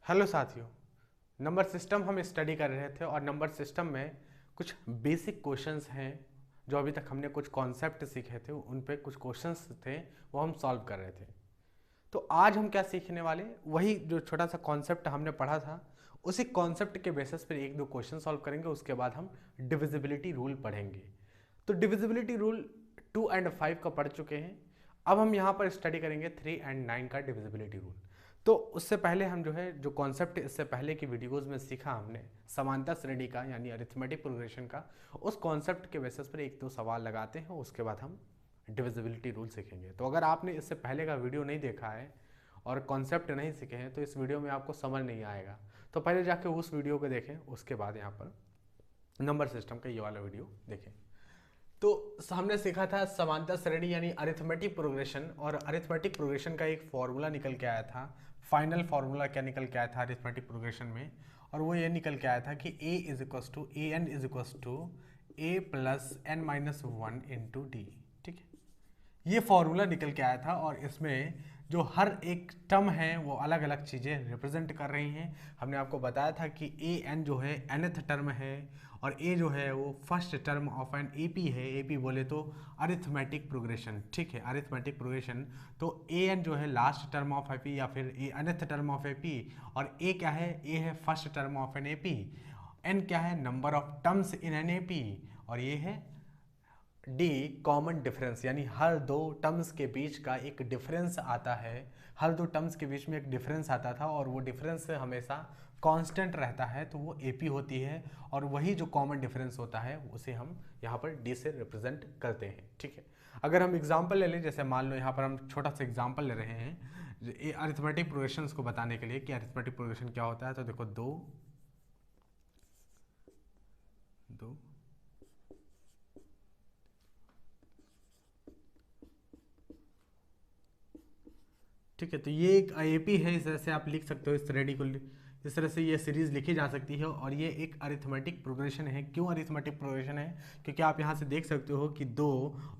Hello साथियों, number system हम study कर रहे थे और नंबर सिस्टम में कुछ बेसिक क्वेश्चंस हैं जो अभी तक हमने कुछ कॉन्सेप्ट सीखे थे, उन पे कुछ क्वेश्चंस थे वो हम सॉल्व कर रहे थे। तो आज हम क्या सीखने वाले, वही जो छोटा सा कॉन्सेप्ट हमने पढ़ा था उसी कॉन्सेप्ट के बेसिस पर एक दो क्वेश्चन सॉल्व करेंगे। उसके बाद हम डिविजिबिलिटी रूल पढ़ेंगे। तो डिविजिबिलिटी रूल 2 एंड 5 का पढ़ चुके हैं। अब हम यहाँ पर स्टडी करेंगे 3 एंड 9 का डिविजिबिलिटी रूल। तो उससे पहले हम जो कॉन्सेप्ट इससे पहले की वीडियोस में सीखा हमने समांतर श्रेणी का यानी अरिथमेटिक प्रोग्रेशन का, उस कॉन्सेप्ट के बेसिस पर एक दो सवाल लगाते हैं। उसके बाद हम डिविजिबिलिटी रूल सीखेंगे। तो अगर आपने इससे पहले का वीडियो नहीं देखा है और कॉन्सेप्ट नहीं सीखे हैं तो इस वीडियो में आपको समझ नहीं आएगा। तो पहले जाके उस वीडियो को देखें, उसके बाद यहाँ पर नंबर सिस्टम का ये वाला वीडियो देखें। तो हमने सीखा था समांतर श्रेणी यानी अरिथमेटिक प्रोग्रेशन, और अरिथमेटिक प्रोग्रेशन का एक फॉर्मूला निकल के आया था। फाइनल फार्मूला क्या निकल के आया था अरिथमेटिक प्रोग्रेशन में, और वो ये निकल के आया था कि a is equals to A N is equals to A plus N minus one into D. ठीक है, ये फॉर्मूला निकल के आया था और इसमें जो हर एक टर्म है वो अलग अलग चीज़ें रिप्रेजेंट कर रही हैं। हमने आपको बताया था कि ए एन जो है nth टर्म है और ए जो है वो first term of an A P है। ए पी बोले तो अरिथमेटिक प्रोग्रेशन। ठीक है, अरिथमेटिक प्रोग्रेशन। तो ए एन जो है last term of A P या फिर A nth term of A P, और ए क्या है, ए है first term of an A P. N क्या है, number of terms in an A P, और ये है डी कॉमन डिफरेंस, यानी हर दो टर्म्स के बीच का एक डिफरेंस आता है। हर दो टर्म्स के बीच में एक डिफरेंस आता था और वो डिफरेंस हमेशा कांस्टेंट रहता है, तो वो एपी होती है। और वही जो कॉमन डिफरेंस होता है उसे हम यहाँ पर डी से रिप्रेजेंट करते हैं। ठीक है, अगर हम एग्जाम्पल ले लें, जैसे मान लो यहाँ पर हम छोटा सा एग्जाम्पल ले रहे हैं अरिथमेटिक प्रोग्रेशन को बताने के लिए कि अरिथमेटिक प्रोग्रेशन क्या होता है। तो देखो दो दो ठीक है, तो ये एक आईएपी है, इस तरह से आप लिख सकते हो। इस श्रेणी को इस तरह से ये सीरीज लिखी जा सकती है और ये एक अरिथमेटिक प्रोग्रेशन है। क्यों अरिथमेटिक प्रोग्रेशन है? क्योंकि आप यहाँ से देख सकते हो कि 2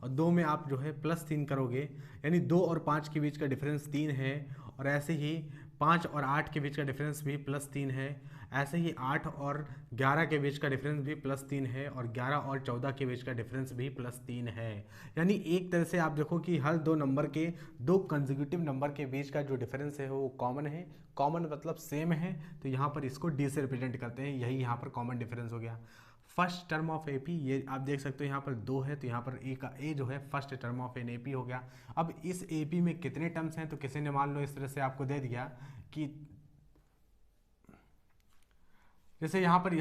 और 2 में आप जो है +3 करोगे, यानी 2 और 5 के बीच का डिफरेंस 3 है। और ऐसे ही 5 और 8 के बीच का डिफरेंस भी +3 है। ऐसे ही 8 और 11 के बीच का डिफरेंस भी +3 है, और 11 और 14 के बीच का डिफरेंस भी +3 है। यानी एक तरह से आप देखो कि हर दो नंबर के, दो कंसेक्यूटिव नंबर के बीच का जो डिफरेंस है वो कॉमन है। कॉमन मतलब सेम है, तो यहाँ पर इसको डी से रिप्रेजेंट करते हैं। यही यहाँ पर कॉमन डिफरेंस हो गया। First term of A P, ये आप देख सकते हो यहाँ पर 2 है, तो यहाँ पर ए का ए जो है first term of an A P हो गया। अब इस ए पी में कितने टर्म्स हैं, तो किसी ने मान लो इस तरह से आपको दे दिया कि जैसे यहाँ पर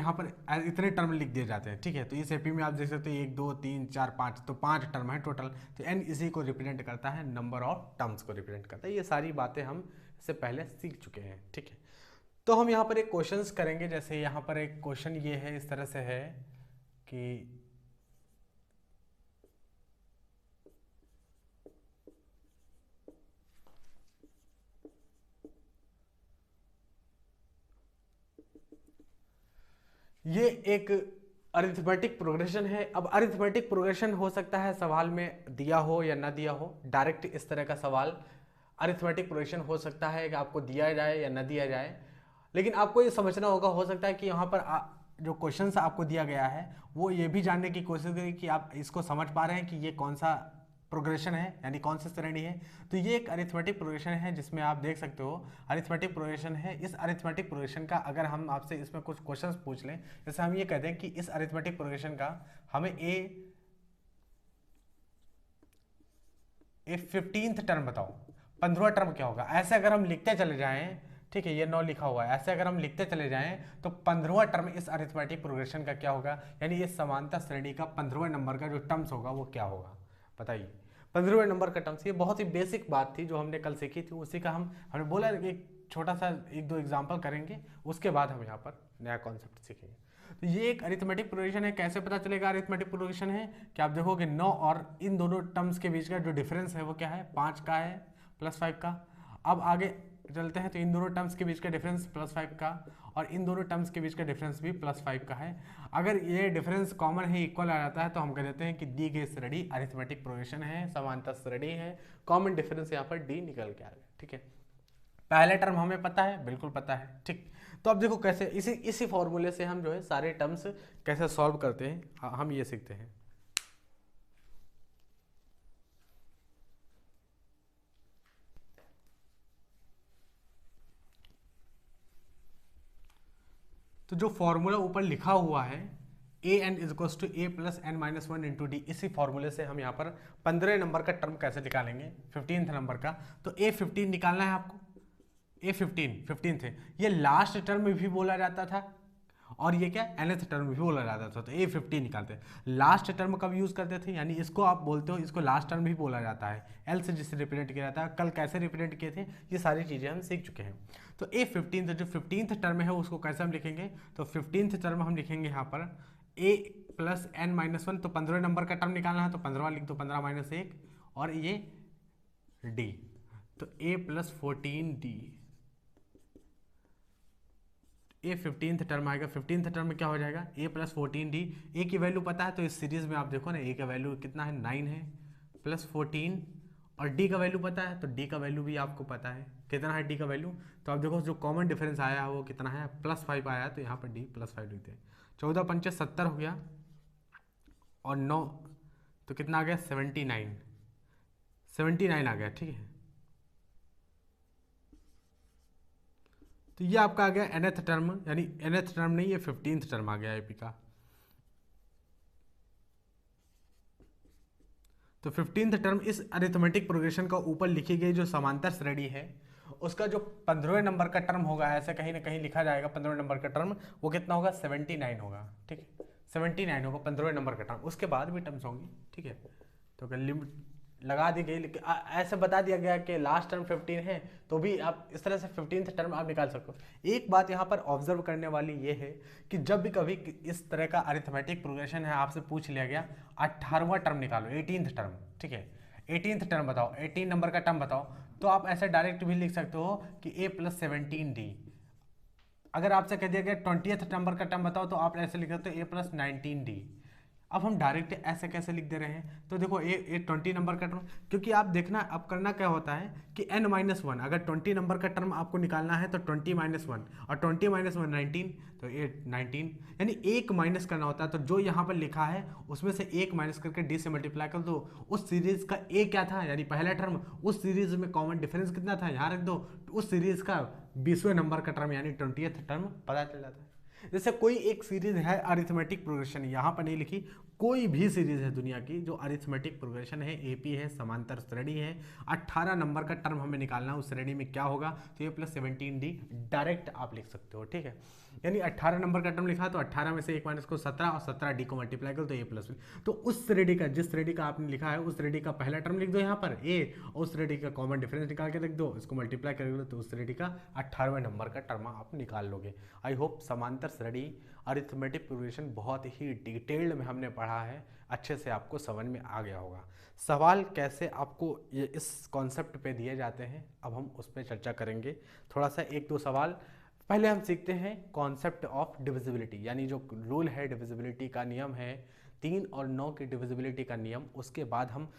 इतने टर्म लिख दिए जाते हैं। ठीक है, तो इस एपी में आप देख सकते हैं 1 2 3 4 5, तो 5 टर्म है टोटल। तो एन इसी को रिप्रेजेंट करता है, नंबर ऑफ टर्म्स को रिप्रेजेंट करता है। ये सारी बातें हम इससे पहले सीख चुके हैं। ठीक है, तो हम यहाँ पर एक क्वेश्चंस करेंगे। जैसे यहाँ पर एक क्वेश्चन ये है, इस तरह से है कि ये एक अरिथमेटिक प्रोग्रेशन है। अब अरिथमेटिक प्रोग्रेशन हो सकता है सवाल में दिया हो या ना दिया हो। डायरेक्ट इस तरह का सवाल अरिथमेटिक प्रोग्रेशन हो सकता है कि आपको दिया जाए या ना दिया जाए, लेकिन आपको ये समझना होगा। हो सकता है कि यहाँ पर जो क्वेश्चन आपको दिया गया है वो ये भी जानने की कोशिश करें कि आप इसको समझ पा रहे हैं कि ये कौन सा प्रोग्रेशन है, यानी कौन सी श्रेणी है। तो ये एक अरिथमेटिक प्रोग्रेशन है जिसमें आप देख सकते हो अरिथमेटिक प्रोग्रेशन है। इस अरिथमेटिक प्रोग्रेशन का अगर हम आपसे इसमें कुछ क्वेश्चंस पूछ लें, जैसे हम ये कहते हैं कि इस अरिथमेटिक प्रोग्रेशन का हमें ए 15th टर्म बताओ, 15वां टर्म क्या होगा। ऐसे अगर हम लिखते चले जाएं, ठीक है, ये 9 लिखा हुआ है, ऐसे अगर हम लिखते चले जाएं तो 15वां टर्म इस अरिथमेटिक प्रोग्रेशन का क्या होगा, यानी इस समांतर श्रेणी का 15वें नंबर का जो टर्म्स होगा वो क्या होगा, बताइए। 15वें नंबर का टर्म्स, ये बहुत ही बेसिक बात थी जो हमने कल सीखी थी। उसी का हमने बोला एक छोटा सा एक दो एग्जाम्पल करेंगे, उसके बाद हम यहाँ पर नया कॉन्सेप्ट सीखेंगे। तो ये एक अरिथमेटिक प्रोग्रेशन है। कैसे पता चलेगा अरिथमेटिक प्रोग्रेशन है? कि आप देखोगे 9 और इन दोनों टर्म्स के बीच का जो डिफरेंस है वो क्या है, 5 का है +5 का। अब आगे चलते हैं तो इन दोनों टर्म्स के बीच का डिफरेंस +5 का, और इन दोनों टर्म्स के बीच का डिफरेंस भी +5 का है। अगर ये डिफरेंस कॉमन है, इक्वल आ जाता है, तो हम कह देते हैं कि दी गई श्रेणी अरिथमेटिक प्रोग्रेशन है, समांतर श्रेणी है। कॉमन डिफरेंस यहाँ पर डी निकल के आ गया। ठीक है, पहला टर्म हमें पता है, बिल्कुल पता है, ठीक। तो अब देखो कैसे इसी फॉर्मूले से हम जो है सारे टर्म्स कैसे सॉल्व करते हैं, हम ये सीखते हैं। तो जो फॉर्मूला ऊपर लिखा हुआ है A N is equals to A plus N minus one into D, इसी फॉर्मूले से हम यहाँ पर 15 नंबर का टर्म कैसे निकालेंगे, 15th नंबर का। तो ए 15 निकालना है आपको, ए 15 है, ये लास्ट टर्म में भी बोला जाता था और ये क्या nth टर्म भी बोला जाता था। तो ए 15 निकालते हैं। लास्ट टर्म कब यूज करते थे, यानी इसको आप बोलते हो, इसको लास्ट टर्म भी बोला जाता है, एल से जिससे रिप्रेजेंट किया जाता है। कल कैसे रिप्रेजेंट किए थे, ये सारी चीजें हम सीख चुके हैं। तो ए 15 जो 15th टर्म है उसको कैसे हम लिखेंगे, तो 15th टर्म हम लिखेंगे यहाँ पर ए प्लस एन माइनस वन। तो 15 नंबर का टर्म निकालना है तो 15 लिख दो, 15 माइनस 1 और ये डी, तो ए प्लस 14 डी। ए 15th टर्म आएगा, 15th टर्म में क्या हो जाएगा, ए प्लस 14 डी। ए की वैल्यू पता है तो इस सीरीज में आप देखो ना, ए का वैल्यू कितना है 9 है, प्लस 14, और डी का वैल्यू पता है तो डी का वैल्यू भी आपको पता है कितना है डी का वैल्यू। तो आप देखो जो कॉमन डिफरेंस आया है वो कितना है, +5 आया, तो यहाँ पर डी +5 लिखते हैं। 14 पंचे 70 हो गया और 9 तो कितना आ गया 79 आ गया, ठीक है। तो ये आपका आ गया nth टर्म, यानी nth टर्म नहीं, ये 15th टर्म आ गया एपी का। तो 15th टर्म इस अरिथमेटिक प्रोग्रेशन का ऊपर लिखी गई जो समांतर श्रेणी है उसका जो 15वें नंबर का टर्म होगा, ऐसे कहीं ना कहीं लिखा जाएगा 15वें नंबर का टर्म, वो कितना होगा 79 होगा, ठीक है। 79 होगा 15वें नंबर का टर्म, उसके बाद भी टर्म्स होंगी, ठीक है। तो अगर लिमिट लगा दी गई, लेकिन ऐसे बता दिया गया कि लास्ट टर्म 15 है, तो भी आप इस तरह से 15th टर्म आप निकाल सकते हो। एक बात यहाँ पर ऑब्जर्व करने वाली ये है कि जब भी कभी इस तरह का अरिथमेटिक प्रोग्रेशन है, आपसे पूछ लिया गया 18वां टर्म निकालो, 18th टर्म, ठीक है, 18th टर्म बताओ, 18 नंबर का टर्म बताओ, तो आप ऐसे डायरेक्ट भी लिख सकते हो कि ए प्लस 17 डी। अगर आपसे कह दिया गया 20th नंबर का टर्म बताओ, तो आप ऐसे लिख सकते हो ए प्लस 19 डी। अब हम डायरेक्ट ऐसे कैसे लिख दे रहे हैं, तो देखो ए 20 नंबर का टर्म, क्योंकि आप देखना अब करना क्या होता है कि n-1, अगर 20 नंबर का टर्म आपको निकालना है तो 20-1 और 20-1 19, तो ए 19, यानी एक माइनस करना होता है। तो जो यहाँ पर लिखा है उसमें से एक माइनस करके डी से मल्टीप्लाई कर दो। उस सीरीज का ए क्या था, यानी पहला टर्म, उस सीरीज में कॉमन डिफरेंस कितना था यहाँ रख दो, उस सीरीज का 20वें नंबर का टर्म यानी 20th टर्म पता चल जाता है। जैसे कोई एक सीरीज है अरिथमेटिक प्रोग्रेशन, यहाँ पर नहीं लिखी, कोई भी सीरीज है दुनिया की जो अरिथमेटिक प्रोग्रेशन है, एपी है, समांतर श्रेणी है, 18 नंबर का टर्म हमें निकालना है, उस श्रेणी में क्या होगा, तो ये प्लस 17 डी डायरेक्ट आप लिख सकते हो, ठीक है। यानी 18 नंबर का टर्म लिखा तो 18 में से एक माइनस को 17 और 17 डी को मल्टीप्लाई करो तो ए प्लस, तो उस श्रेणी का, जिस श्रेणी का आपने लिखा है उस श्रेणी का पहला टर्म लिख दो यहाँ पर ए, और उस श्रेणी का कॉमन डिफरेंस निकाल के लिख दो, इसको मल्टीप्लाई कर दो, तो उस श्रेणी का 18वें नंबर का टर्म आप निकाल लोगे। आई होप समांतर श्रेणी अरिथमेटिक प्रोग्रेशन बहुत ही डिटेल्ड में हमने पढ़ा है, अच्छे से आपको समझ में आ गया होगा। सवाल कैसे आपको ये इस कॉन्सेप्ट पे दिए जाते हैं, अब हम उस पर चर्चा करेंगे। थोड़ा सा एक दो सवाल पहले हम सीखते हैं कॉन्सेप्ट ऑफ डिविजिबिलिटी, यानी जो रूल है डिविजिबिलिटी का, नियम है 3 और 9 की डिविजिबिलिटी का नियम। उसके बाद हम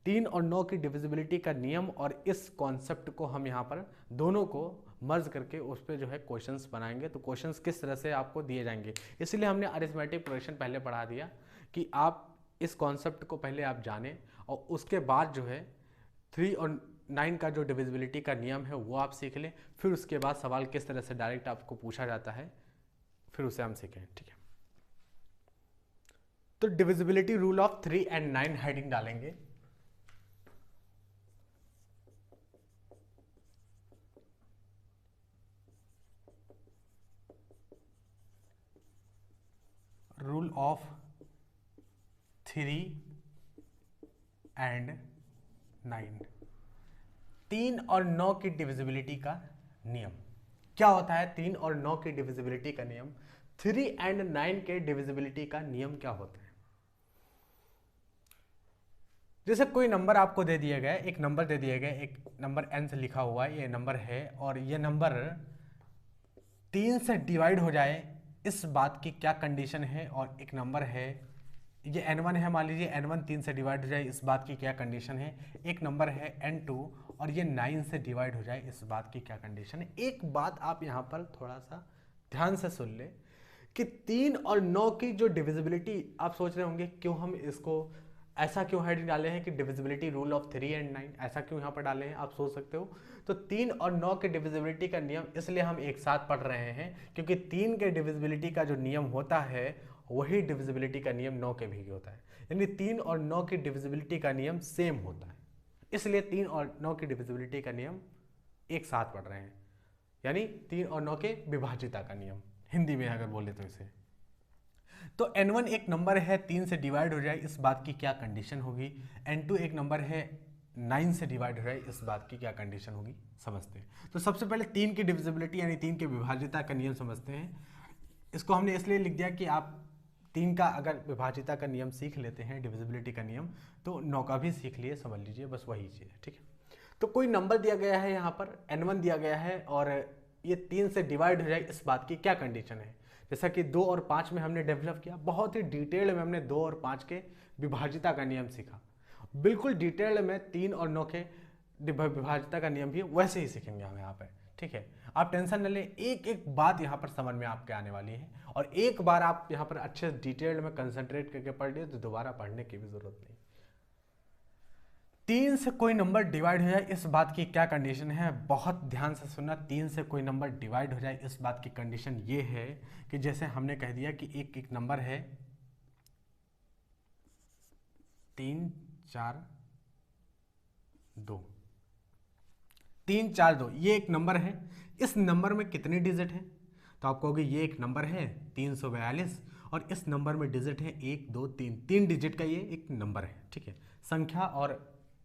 3 और 9 की डिविजिबिलिटी का नियम और इस कॉन्सेप्ट को हम यहाँ पर दोनों को मर्ज करके उस पर जो है क्वेश्चंस बनाएंगे। तो क्वेश्चंस किस तरह से आपको दिए जाएंगे, इसलिए हमने अरिथमेटिक प्रोग्रेशन पहले पढ़ा दिया कि आप इस कॉन्सेप्ट को पहले आप जानें और उसके बाद जो है 3 और 9 का जो डिविजिबिलिटी का नियम है वो आप सीख लें। फिर उसके बाद सवाल किस तरह से डायरेक्ट आपको पूछा जाता है फिर उसे हम सीखें, ठीक है। तो डिविजिबिलिटी रूल ऑफ 3 और 9 हेडिंग डालेंगे। रूल ऑफ 3 और 9, 3 और 9 की डिविजिबिलिटी का नियम क्या होता है, 3 और 9 की डिविजिबिलिटी का नियम, 3 और 9 के डिविजिबिलिटी का नियम क्या होता है। जैसे कोई नंबर आपको दे दिया गया, एक नंबर दे दिया गया, एक नंबर n से लिखा हुआ है, ये नंबर है और ये नंबर 3 से डिवाइड हो जाए, इस बात की क्या कंडीशन है। और एक नंबर है ये n1 है, मान लीजिए n1 3 से डिवाइड हो जाए, इस बात की क्या कंडीशन है। एक नंबर है n2 और ये 9 से डिवाइड हो जाए, इस बात की क्या कंडीशन है। एक बात आप यहाँ पर थोड़ा सा ध्यान से सुन ले कि 3 और 9 की जो डिविजिबिलिटी, आप सोच रहे होंगे क्यों हम इसको ऐसा क्यों हेडिंग डाले हैं कि डिविजिबिलिटी रूल ऑफ 3 एंड 9, ऐसा क्यों यहाँ पर डाले हैं, आप सोच सकते हो। तो 3 और 9 के डिविजिबिलिटी का नियम इसलिए हम एक साथ पढ़ रहे हैं क्योंकि 3 के डिविजिबिलिटी का जो नियम होता है वही डिविजिबिलिटी का नियम 9 के भी होता है, यानी 3 और 9 की डिविजिबिलिटी का नियम सेम होता है, इसलिए 3 और 9 की डिविजिबिलिटी का नियम एक साथ पढ़ रहे हैं, यानी 3 और 9 के विभाजिता का नियम, हिंदी में अगर बोले तो इसे। तो n1 एक नंबर है 3 से डिवाइड हो जाए, इस बात की क्या कंडीशन होगी। n2 एक नंबर है 9 से डिवाइड हो जाए, इस बात की क्या कंडीशन होगी, समझते हैं। तो सबसे पहले 3 की डिविजिबिलिटी यानी 3 के विभाजिता का नियम समझते हैं। इसको हमने इसलिए लिख दिया कि आप 3 का अगर विभाजिता का नियम सीख लेते हैं, डिविजिबिलिटी का नियम, तो 9 का भी सीख लिए, समझ लीजिए, बस वही चीज़ है, ठीक है। तो कोई नंबर दिया गया है यहाँ पर n1 दिया गया है और ये 3 से डिवाइड हो जाए, इस बात की क्या कंडीशन है। जैसा कि 2 और 5 में हमने डेवलप किया, बहुत ही डिटेल में हमने 2 और 5 के विभाजिता का नियम सीखा, बिल्कुल डिटेल में 3 और 9 के विभाजिता का नियम भी वैसे ही सीखेंगे हम यहाँ पे, ठीक है। आप टेंशन न लें, एक एक बात यहाँ पर समझ में आपके आने वाली है, और एक बार आप यहाँ पर अच्छे डिटेल में कंसंट्रेट करके पढ़ लिए तो दोबारा पढ़ने की भी जरूरत नहीं। 3 से कोई नंबर डिवाइड हो जाए, इस बात की क्या कंडीशन है, बहुत ध्यान से सुनना। 3 से कोई नंबर डिवाइड हो जाए, इस बात की कंडीशन ये है कि जैसे हमने कह दिया कि एक एक नंबर है 3 4 2, 3 4 2, ये एक नंबर है। इस नंबर में कितने डिजिट हैं, तो आप कहोगे ये एक नंबर है 342 और इस नंबर में डिजिट है 1 2 3, 3 डिजिट का ये एक नंबर है, ठीक है। संख्या और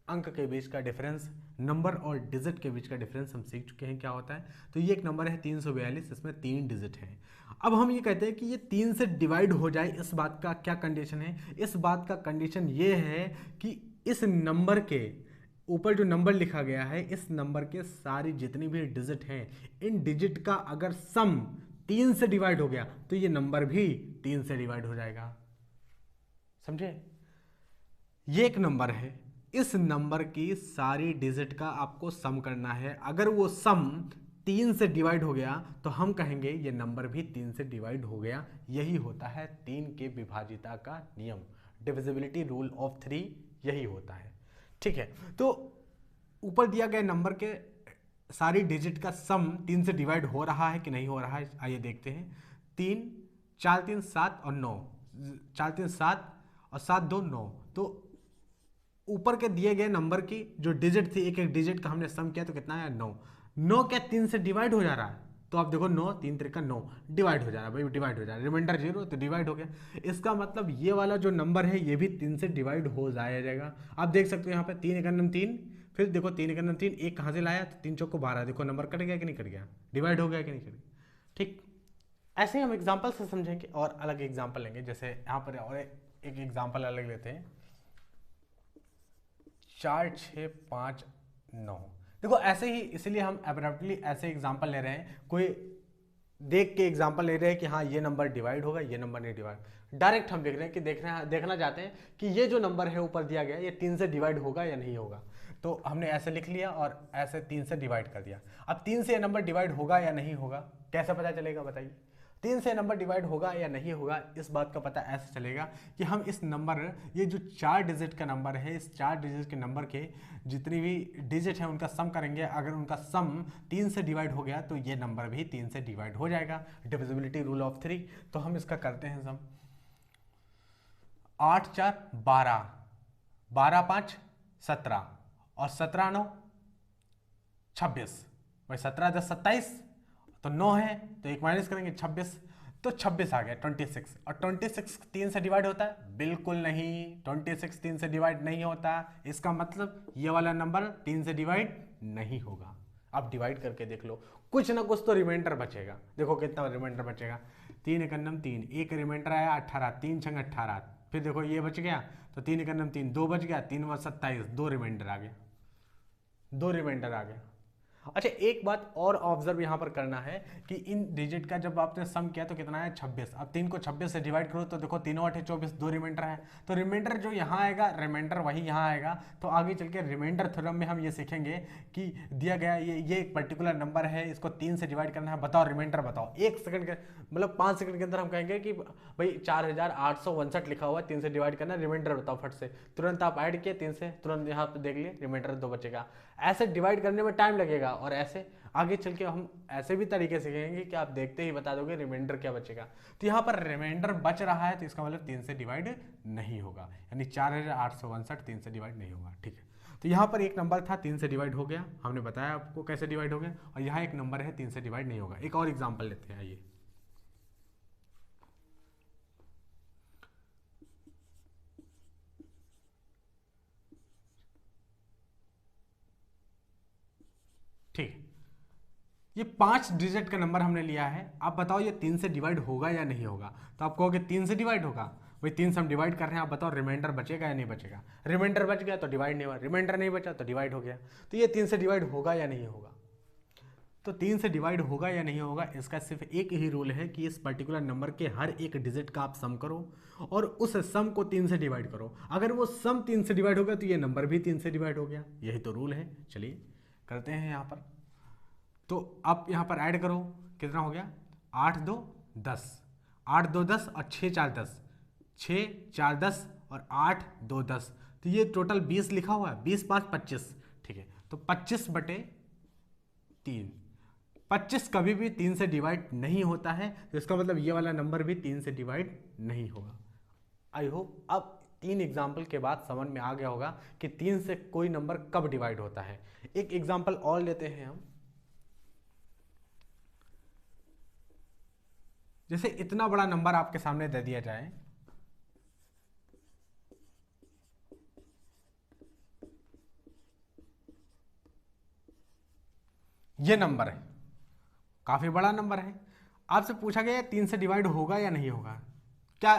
अंक के बीच का डिफरेंस, नंबर और डिजिट के बीच का डिफरेंस हम सीख चुके हैं क्या होता है। तो ये एक नंबर है 342, इसमें 3 डिजिट हैं। अब हम ये कहते हैं कि ये 3 से डिवाइड हो जाए, इस बात का क्या कंडीशन है। इस बात का कंडीशन ये है कि इस नंबर के ऊपर जो नंबर लिखा गया है, इस नंबर के सारी जितनी भी डिजिट हैं, इन डिजिट का अगर सम 3 से डिवाइड हो गया तो ये नंबर भी 3 से डिवाइड हो जाएगा, समझे। ये एक नंबर है, इस नंबर की सारी डिजिट का आपको सम करना है। अगर वो सम 3 से डिवाइड हो गया तो हम कहेंगे ये नंबर भी 3 से डिवाइड हो गया। यही होता है 3 के विभाजिता का नियम, डिविजिबिलिटी रूल ऑफ 3 यही होता है, ठीक है। तो ऊपर दिया गया नंबर के सारी डिजिट का सम 3 से डिवाइड हो रहा है कि नहीं हो रहा है, आइए देखते हैं। 3 4 3 7 और 9, 4 3 7 और 7 2 9, तो ऊपर के दिए गए नंबर की जो डिजिट थी, एक एक डिजिट का हमने सम किया तो कितना आया 9। 9 क्या 3 से डिवाइड हो जा रहा है, तो आप देखो 9 3 3 9 डिवाइड हो जा रहा है भाई, डिवाइड हो जा रहा है, रिमाइंडर 0 तो डिवाइड हो गया। इसका मतलब ये वाला जो नंबर है ये भी 3 से डिवाइड हो जाएगा। आप देख सकते हो यहाँ पे 3 1 3, फिर देखो 3 1 3, एक कहाँ से लाया, तो 3 चौक को 12, देखो नंबर कट गया कि नहीं कट गया, डिवाइड हो गया कि नहीं कट गया, ठीक। ऐसे ही हम एग्जाम्पल से समझेंगे और अलग एग्जाम्पल लेंगे। जैसे यहाँ पर और एक एग्जाम्पल अलग लेते हैं, 4 6 5 9। देखो ऐसे ही, इसलिए हम एब्रप्टली ऐसे एग्जांपल ले रहे हैं, कोई देख के एग्जांपल ले रहे हैं कि हाँ ये नंबर डिवाइड होगा, ये नंबर नहीं डिवाइड। डायरेक्ट हम देख रहे हैं कि देखना चाहते हैं कि ये जो नंबर है ऊपर दिया गया ये 3 से डिवाइड होगा या नहीं होगा। तो हमने ऐसे लिख लिया और ऐसे 3 से डिवाइड कर दिया। अब 3 से ये नंबर डिवाइड होगा या नहीं होगा, कैसे पता चलेगा बताइए। 3 से नंबर डिवाइड होगा या नहीं होगा, इस बात का पता ऐसे चलेगा कि हम इस नंबर, ये जो 4 डिजिट का नंबर है, इस 4 डिजिट के नंबर के जितनी भी डिजिट हैं उनका सम करेंगे। अगर उनका सम 3 से डिवाइड हो गया तो ये नंबर भी 3 से डिवाइड हो जाएगा, डिविजिबिलिटी रूल ऑफ 3। तो हम इसका करते हैं सम। 8 4 12, 12 5 17 और 17 9 26, भाई 17 10 27 तो 9 है, तो एक माइनस करेंगे 26, तो 26 आ गया 26। और 26 3 से डिवाइड होता है, बिल्कुल नहीं, 26 3 से डिवाइड नहीं होता। इसका मतलब ये वाला नंबर 3 से डिवाइड नहीं होगा। अब डिवाइड करके देख लो, कुछ ना कुछ तो रिमाइंडर बचेगा। देखो कितना रिमाइंडर बचेगा, 3 1 3, एक रिमाइंडर आया 18, 3 6 18, फिर देखो ये बच गया, तो 3 1 3, 2 बच गया, 3 27, 2 रिमाइंडर आ गया, 2 रिमाइंडर आ गया। अच्छा, एक बात और ऑब्जर्व यहाँ पर करना है कि इन डिजिट का जब आपने सम किया तो कितना है 26। अब 3 को 26 से डिवाइड करो तो देखो 3 8 24, 2 रिमाइंडर है, तो रिमाइंडर जो यहाँ आएगा रिमाइंडर वही यहाँ आएगा। तो आगे चल के रिमाइंडर थ्योरम में हम ये सीखेंगे कि दिया गया ये एक पर्टिकुलर नंबर है, इसको 3 से डिवाइड करना है, बताओ रिमाइंडर बताओ। 1 सेकंड के मतलब 5 सेकंड के अंदर हम कहेंगे कि भाई 4859 लिखा हुआ है, 3 से डिवाइड करना, रिमाइंडर बताओ फट से। तुरंत आप ऐड किए 3 से, तुरंत यहाँ पे देख लिए रिमाइंडर 2 बचेगा। ऐसे डिवाइड करने में टाइम लगेगा, और ऐसे आगे चल के हम ऐसे भी तरीके सीखेंगे कि आप देखते ही बता दोगे रिमाइंडर क्या बचेगा। तो यहाँ पर रिमाइंडर बच रहा है तो इसका मतलब 3 से डिवाइड नहीं होगा, यानी 4859 3 से डिवाइड नहीं होगा। ठीक है, तो यहाँ पर एक नंबर था 3 से डिवाइड हो गया, हमने बताया आपको कैसे डिवाइड हो गया, और यहाँ एक नंबर है 3 से डिवाइड नहीं होगा। एक और एग्जाम्पल लेते हैं, आइए। ठीक, ये 5 डिजिट का नंबर हमने लिया है, आप बताओ ये 3 से डिवाइड होगा या नहीं होगा। तो आप कहोगे 3 से डिवाइड होगा, भाई 3 से हम डिवाइड कर रहे हैं, आप बताओ रिमाइंडर बचेगा या नहीं बचेगा। रिमाइंडर बच गया तो डिवाइड नहीं हुआ, रिमाइंडर नहीं बचा तो डिवाइड हो गया। तो ये 3 से डिवाइड होगा या नहीं होगा। तो 3 से डिवाइड होगा या नहीं होगा, इसका सिर्फ एक ही रूल है कि इस पर्टिकुलर नंबर के हर एक डिजिट का आप सम करो और उस सम को 3 से डिवाइड करो। अगर वो सम 3 से डिवाइड होगा तो ये नंबर भी 3 से डिवाइड हो गया, यही तो रूल है। चलिए करते हैं यहाँ पर। तो आप यहाँ पर ऐड करो, कितना हो गया 8 2 10, 8 2 10 और 6 4 10, 6 4 10 और 8 2 10, तो ये टोटल 20 लिखा हुआ है, 20 5 25। ठीक है, तो 25/3, 25 कभी भी 3 से डिवाइड नहीं होता है, तो इसका मतलब ये वाला नंबर भी 3 से डिवाइड नहीं होगा। आई होप अब 3 एग्जाम्पल के बाद समझ में आ गया होगा कि 3 से कोई नंबर कब डिवाइड होता है। एक एग्जाम्पल और लेते हैं हम। जैसे इतना बड़ा नंबर आपके सामने दे दिया जाए, ये नंबर है, काफी बड़ा नंबर है, आपसे पूछा गया 3 से डिवाइड होगा या नहीं होगा। क्या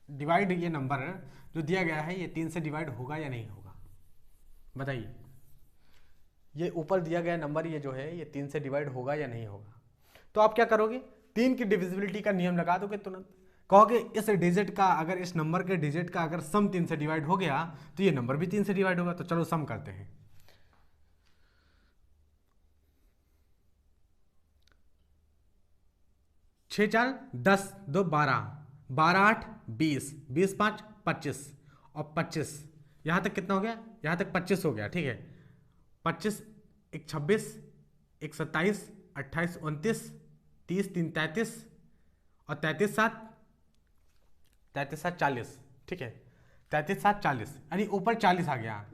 डिवाइड ये नंबर जो दिया गया है ये 3 से डिवाइड होगा या नहीं होगा, बताइए। ये ऊपर दिया गया नंबर ये जो है ये 3 से डिवाइड होगा या नहीं होगा। तो आप क्या करोगे, 3 की डिविजिबिलिटी का नियम लगा दोगे तुरंत। कहोगे इस डिजिट का, अगर इस नंबर के डिजिट का अगर सम 3 से डिवाइड हो गया तो ये नंबर भी 3 से डिवाइड होगा। तो चलो सम करते हैं। 6 4 10 2 12, 12 8 20, 20 5 25 और 25, यहाँ तक कितना हो गया, यहाँ तक 25 हो गया। ठीक है, 25 1 26, 1 27, 28 29, 30 3 33 और 33 7 40। ठीक है, 33 7 40, यानी ऊपर 40 आ गया।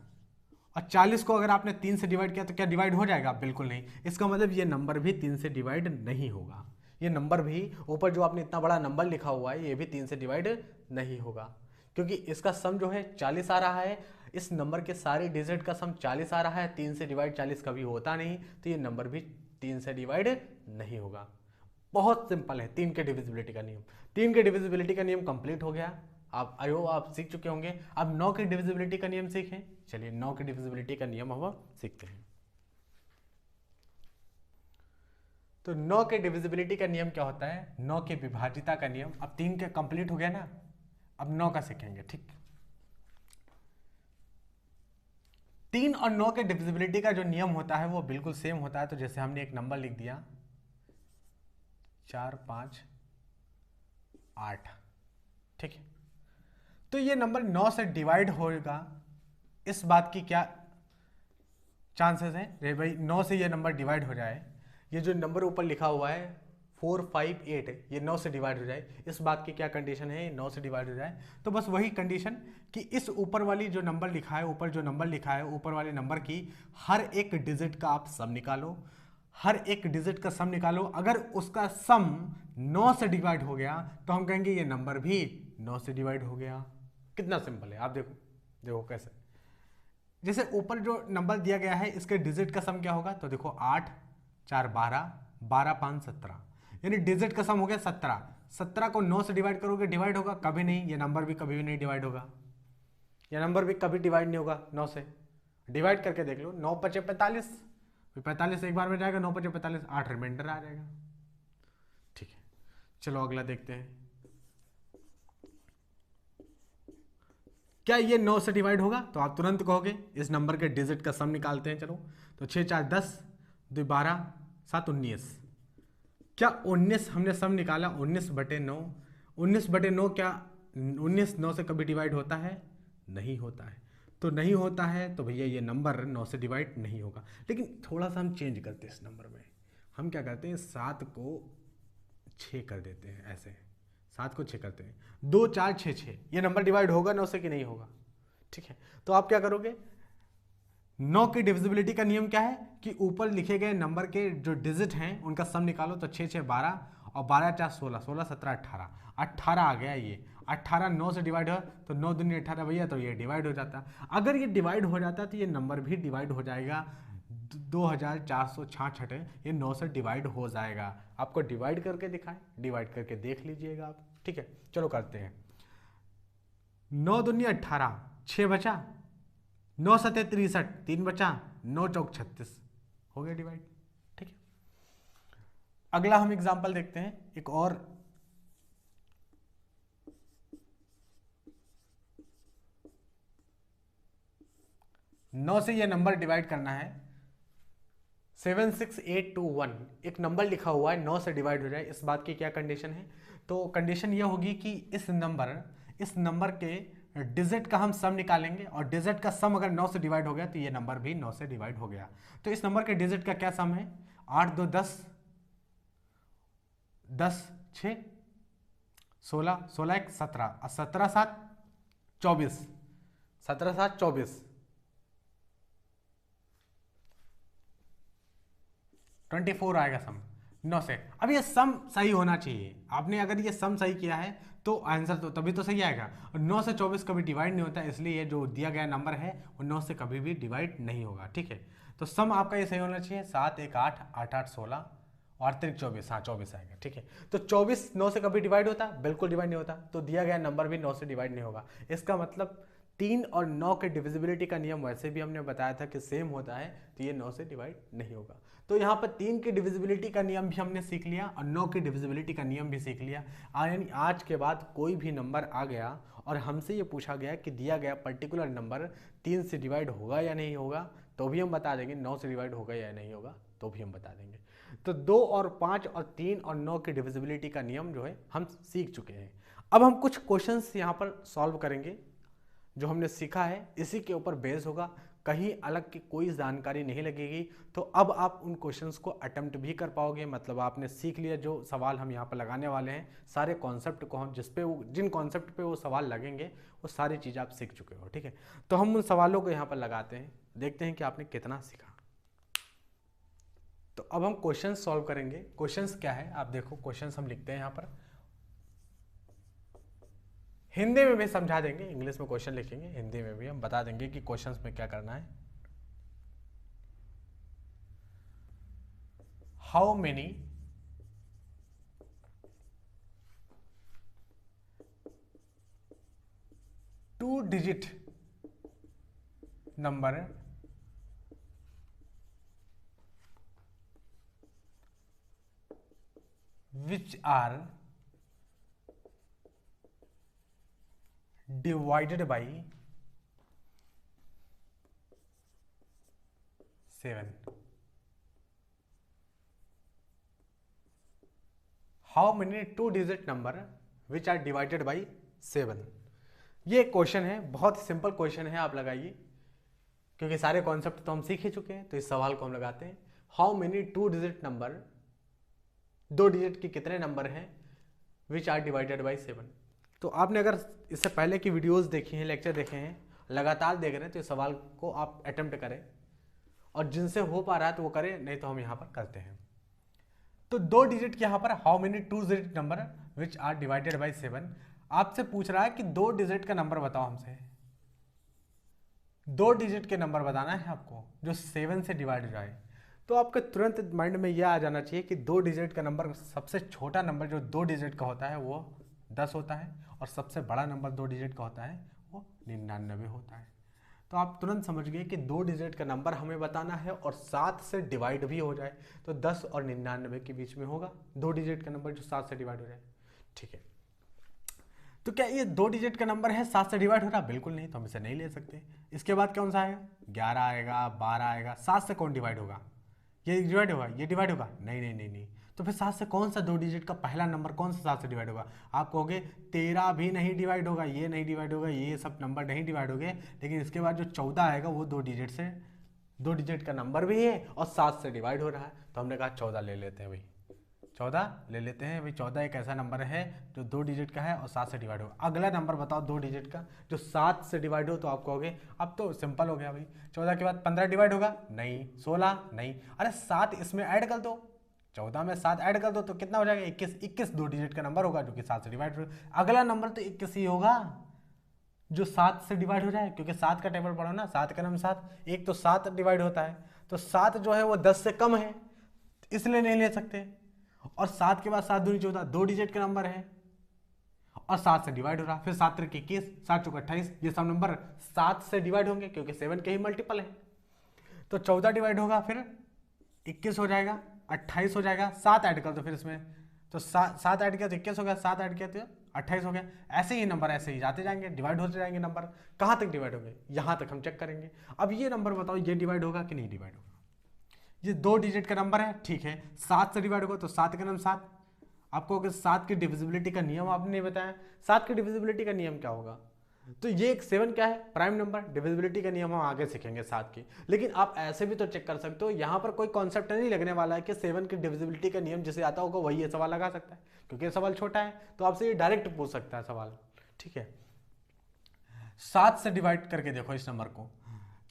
और 40 को अगर आपने 3 से डिवाइड किया तो क्या डिवाइड हो जाएगा, बिल्कुल नहीं। इसका मतलब ये नंबर भी 3 से डिवाइड नहीं होगा। ये नंबर भी ऊपर जो आपने इतना बड़ा नंबर लिखा हुआ है ये भी 3 से डिवाइड नहीं होगा, क्योंकि इसका सम जो है 40 आ रहा है। इस नंबर के सारे डिजिट का सम 40 आ रहा है, 3 से डिवाइड 40 कभी होता नहीं, तो ये नंबर भी 3 से डिवाइड नहीं होगा। बहुत सिंपल है 3 के डिविजिबिलिटी का नियम। 3 के डिविजिबिलिटी का नियम कंप्लीट हो गया। आप आई होप आप सीख चुके होंगे। अब 9 के डिविजिबिलिटी का नियम सीखें। चलिए 9 के डिविजिबिलिटी का नियम हम सीखते हैं। तो 9 के डिविजिबिलिटी का नियम क्या होता है, 9 के विभाजिता का नियम। अब 3 के कंप्लीट हो गया ना, अब 9 का सीखेंगे। ठीक, 3 और 9 के डिविजिबिलिटी का जो नियम होता है वो बिल्कुल सेम होता है। तो जैसे हमने एक नंबर लिख दिया 4 5 8, ठीक है, तो ये नंबर 9 से डिवाइड होगा, इस बात की क्या चांसेस हैं रे भाई 9 से ये नंबर डिवाइड हो जाए। ये जो नंबर ऊपर लिखा हुआ है 4 5 8 ये 9 से डिवाइड हो जाए, इस बात की क्या कंडीशन है 9 से डिवाइड हो जाए। तो बस वही कंडीशन कि इस ऊपर वाली जो नंबर लिखा है, ऊपर जो नंबर लिखा है ऊपर वाले नंबर की हर एक डिजिट का आप सम निकालो, हर एक डिजिट का सम निकालो। अगर उसका सम 9 से डिवाइड हो गया तो हम कहेंगे ये नंबर भी 9 से डिवाइड हो गया। कितना सिंपल है, आप देखो देखो कैसे। जैसे ऊपर जो नंबर दिया गया है इसके डिजिट का सम क्या होगा, तो देखो 8 4 12, 12 5 17, यानी डिजिट का सम हो गया 17। 17 को 9 से डिवाइड करोगे डिवाइड होगा, कभी नहीं। ये नंबर भी कभी भी नहीं डिवाइड होगा, ये नंबर भी कभी डिवाइड नहीं होगा 9 से। डिवाइड करके देख लो, 9 5 45, 45 एक बार में जाएगा, 9 5 45, 8 रिमाइंडर आ जाएगा। ठीक है, चलो अगला देखते हैं। क्या ये 9 से डिवाइड होगा? तो आप तुरंत कहोगे इस नंबर के डिजिट का सम निकालते हैं। चलो, तो 6 4 10, 2 12, 7 19। क्या 19 हमने सम निकाला 19/9? 19/9 क्या 19 9 से कभी डिवाइड होता है? नहीं होता है। तो नहीं होता है तो भैया ये नंबर 9 से डिवाइड नहीं होगा। लेकिन थोड़ा सा हम चेंज करते हैं इस नंबर में। हम क्या करते हैं, 7 को 6 कर देते हैं। ऐसे 7 को 6 करते हैं, 2 4 6 6। ये नंबर डिवाइड होगा 9 से कि नहीं होगा? ठीक है, तो आप क्या करोगे, 9 की डिविजिबिलिटी का नियम क्या है कि ऊपर लिखे गए नंबर के जो डिजिट हैं उनका सम निकालो। तो 6 6 12 और 12 4 16, 16 17 18, 18 आ गया। ये 18 9 से डिवाइड हो तो 9 दूनी 18 भैया, तो ये डिवाइड हो जाता। अगर ये डिवाइड हो जाता तो ये नंबर भी डिवाइड हो जाएगा। 2466 है, ये 9 से डिवाइड हो जाएगा। आपको डिवाइड करके दिखाएं, डिवाइड करके देख लीजिएगा आप। ठीक है, चलो करते हैं। 9 दूनी 18, 6 बचा, 9 7 63, 3 बचा, 9 चौक 36, हो गया डिवाइड। ठीक है, अगला हम एग्जांपल देखते हैं एक और। नौ से ये नंबर डिवाइड करना है। 76821 एक नंबर लिखा हुआ है, 9 से डिवाइड हो जाए, इस बात की क्या कंडीशन है? तो कंडीशन ये होगी कि इस नंबर के डिजिट का हम सम निकालेंगे, और डिजिट का सम अगर 9 से डिवाइड हो गया तो ये नंबर भी 9 से डिवाइड हो गया। तो इस नंबर के डिजिट का क्या सम है? 8 2 10, 10 6 16, 16 1 17, 17 7 24, 17 7 24, 24 आएगा सम 9 से। अब ये सम सही होना चाहिए। आपने अगर ये सम सही किया है तो आंसर तो तभी तो सही आएगा। और 9 से 24 कभी डिवाइड नहीं होता, इसलिए ये जो दिया गया नंबर है वो 9 से कभी भी डिवाइड नहीं होगा। ठीक है, तो सम आपका ये सही होना चाहिए। 7 1 8, 8 8 16 और 3 24, हाँ 24 आएगा। ठीक है, तो 24 9 से कभी डिवाइड होता? बिल्कुल डिवाइड नहीं होता। तो दिया गया नंबर भी 9 से डिवाइड नहीं होगा। इसका मतलब 3 और 9 के डिविजिबिलिटी का नियम वैसे भी हमने बताया था कि सेम होता है, तो ये 9 से डिवाइड नहीं होगा। तो यहाँ पर 3 की डिविजिबिलिटी का नियम भी हमने सीख लिया और 9 की डिविजिबिलिटी का नियम भी सीख लिया। यानी आज के बाद कोई भी नंबर आ गया और हमसे ये पूछा गया कि दिया गया पर्टिकुलर नंबर 3 से डिवाइड होगा या नहीं होगा, तो भी हम बता देंगे। 9 से डिवाइड होगा या नहीं होगा तो भी हम बता देंगे। तो 2 और 5 और 3 और 9 की डिविजिबिलिटी का नियम जो है हम सीख चुके हैं। अब हम कुछ क्वेश्चंस यहाँ पर सॉल्व करेंगे। जो हमने सीखा है इसी के ऊपर बेस होगा, कहीं अलग की कोई जानकारी नहीं लगेगी। तो अब आप उन क्वेश्चंस को अटेम्प्ट भी कर पाओगे। मतलब आपने सीख लिया जो सवाल हम यहाँ पर लगाने वाले हैं, सारे कॉन्सेप्ट को हम जिन कॉन्सेप्ट पे वो सवाल लगेंगे वो सारी चीज़ आप सीख चुके हो। ठीक है, तो हम उन सवालों को यहाँ पर लगाते हैं, देखते हैं कि आपने कितना सीखा। तो अब हम क्वेश्चन सॉल्व करेंगे। क्वेश्चंस क्या है आप देखो, क्वेश्चंस हम लिखते हैं यहाँ पर, हिंदी में भी समझा देंगे, इंग्लिश में क्वेश्चन लिखेंगे, हिंदी में भी हम बता देंगे कि क्वेश्चंस में क्या करना है। How many two digit number which are divided by 7? How many two digit number which are divided by 7? ये क्वेश्चन है, बहुत सिंपल क्वेश्चन है, आप लगाइए क्योंकि सारे कॉन्सेप्ट तो हम सीख ही चुके हैं। तो इस सवाल को हम लगाते हैं, how many two digit number, 2 digit के कितने नंबर हैं विच आर डिवाइडेड बाई 7? तो आपने अगर इससे पहले की वीडियोस देखी हैं, लेक्चर देखे हैं, लगातार देख रहे हैं, तो इस सवाल को आप अटेम्प्ट करें और जिनसे हो पा रहा है तो वो करें, नहीं तो हम यहाँ पर करते हैं। तो 2 डिजिट के यहाँ पर how many two digit number which are divided by 7 आपसे पूछ रहा है कि 2 डिजिट का नंबर बताओ हमसे। 2 डिजिट के नंबर बताना है आपको जो 7 से डिवाइड हो जाए। तो आपके तुरंत माइंड में यह आ जाना चाहिए कि 2 डिजिट का नंबर, सबसे छोटा नंबर जो 2 डिजिट का होता है वो 10 होता है और सबसे बड़ा नंबर 2 डिजिट का होता है वो 99 होता है। तो आप तुरंत समझ गए कि 2 डिजिट का नंबर हमें बताना है और 7 से डिवाइड भी हो जाए तो 10 और 99 के बीच में होगा 2 डिजिट का नंबर जो 7 से डिवाइड हो जाए। ठीक है, तो क्या ये 2 डिजिट का नंबर है 7 से डिवाइड हो रहा? बिल्कुल नहीं, तो हम इसे नहीं ले सकते। इसके बाद कौन सा आएगा? 11 आएगा, 12 आएगा। 7 से कौन डिवाइड होगा? ये डिवाइड होगा, ये डिवाइड होगा? नहीं नहीं नहीं नहीं। तो फिर 7 से कौन सा 2 डिजिट का पहला नंबर कौन सा 7 से डिवाइड होगा? आप कहोगे 13 भी नहीं डिवाइड होगा, ये नहीं डिवाइड होगा, ये सब नंबर नहीं डिवाइड होंगे, लेकिन इसके बाद जो 14 आएगा वो 2 डिजिट का नंबर भी है और 7 से डिवाइड हो रहा है। तो हमने कहा 14 ले लेते हैं भाई, 14 ले लेते हैं भाई। 14 एक ऐसा नंबर है जो 2 डिजिट का है और 7 से डिवाइड होगा। अगला नंबर बताओ 2 डिजिट का जो 7 से डिवाइड हो, तो आप कहोगे अब तो सिंपल हो गया भाई, 14 के बाद 15 डिवाइड होगा? नहीं। 16? नहीं। अरे 7 इसमें ऐड कर दो, 14 में 7 ऐड कर दो तो कितना हो जाएगा? 21। 21 2 डिजिट का नंबर होगा जो कि 7 से डिवाइड हो। अगला नंबर तो 21 ही होगा जो 7 से डिवाइड हो जाए, क्योंकि 7 का टेबल पढ़ो ना, 7 का नाम 7, एक तो 7 डिवाइड होता है, तो 7 जो है वो 10 से कम है इसलिए नहीं ले सकते। और 7 के बाद 7 दूनी 14, 2 डिजिट का नंबर है और 7 से डिवाइड हो रहा। फिर 7 त्रिक 21, 7 चौक 28, ये सब नंबर 7 से डिवाइड होंगे क्योंकि 7 के ही मल्टीपल है। तो 14 डिवाइड होगा, फिर 21 हो जाएगा, 28 हो जाएगा, 7 ऐड कर दो फिर इसमें, तो 7 ऐड किया तो 21 हो गया, 7 ऐड किया तो 28 हो गया। ऐसे ही नंबर ऐसे ही जाते जाएंगे, डिवाइड होते जाएंगे नंबर। कहाँ तक डिवाइड होंगे? यहाँ तक हम चेक करेंगे। अब ये नंबर बताओ ये डिवाइड होगा कि नहीं डिवाइड होगा? ये 2 डिजिट का नंबर है, ठीक है, 7 से डिवाइड होगा तो 7 का नाम 7। आपको अगर 7 की डिविजिबिलिटी का नियम आपने नहीं बताया, 7 की डिविजिबिलिटी का नियम क्या होगा? तो ये एक 7 क्या है? Prime number. डिविजिबिलिटी का नियम हम आगे सीखेंगे 7 की, लेकिन आप ऐसे भी तो चेक कर सकते हो। यहाँ पर कोई कॉन्सेप्ट नहीं लगने वाला है कि 7 की डिविजिबिलिटी का नियम जिसे आता होगा वही ये सवाल लगा सकता है, क्योंकि ये सवाल छोटा है तो आपसे ये डायरेक्ट पूछ सकता है सवाल। ठीक है, 7 से डिवाइड करके देखो इस नंबर को,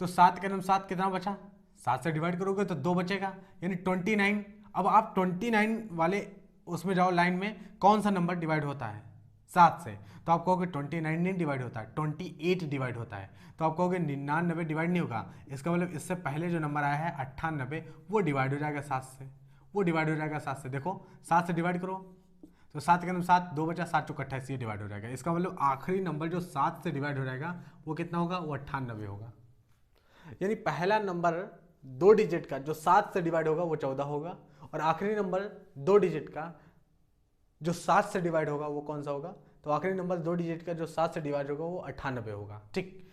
तो 7 का नाम 7 कितना बचा? 7 से डिवाइड करोगे तो 2 बचेगा, यानी 29। अब आप 29 वाले उसमें जाओ लाइन में, कौन सा नंबर डिवाइड होता है 7 से? तो आप कहोगे 29 नहीं डिवाइड होता है, 28 डिवाइड होता है। तो आप कहोगे 99 डिवाइड नहीं होगा, इसका मतलब इससे पहले जो नंबर आया है 98 वो डिवाइड हो जाएगा 7 से, वो डिवाइड हो जाएगा 7 से। देखो 7 से डिवाइड करो तो 7 के नाम 7, 2 बचा, 7 चौक 28, ये डिवाइड हो जाएगा। इसका मतलब आखिरी नंबर जो 7 से डिवाइड हो जाएगा वो कितना होगा? वो 98 होगा। यानी पहला नंबर 2 डिजिट का जो 7 से डिवाइड होगा वो 14 होगा, और आखिरी नंबर 2 डिजिट का जो 7 से डिवाइड होगा वो कौन सा होगा? तो आखिरी नंबर 2 डिजिट का जो 7 से डिवाइड होगा वो 98 होगा। ठीक,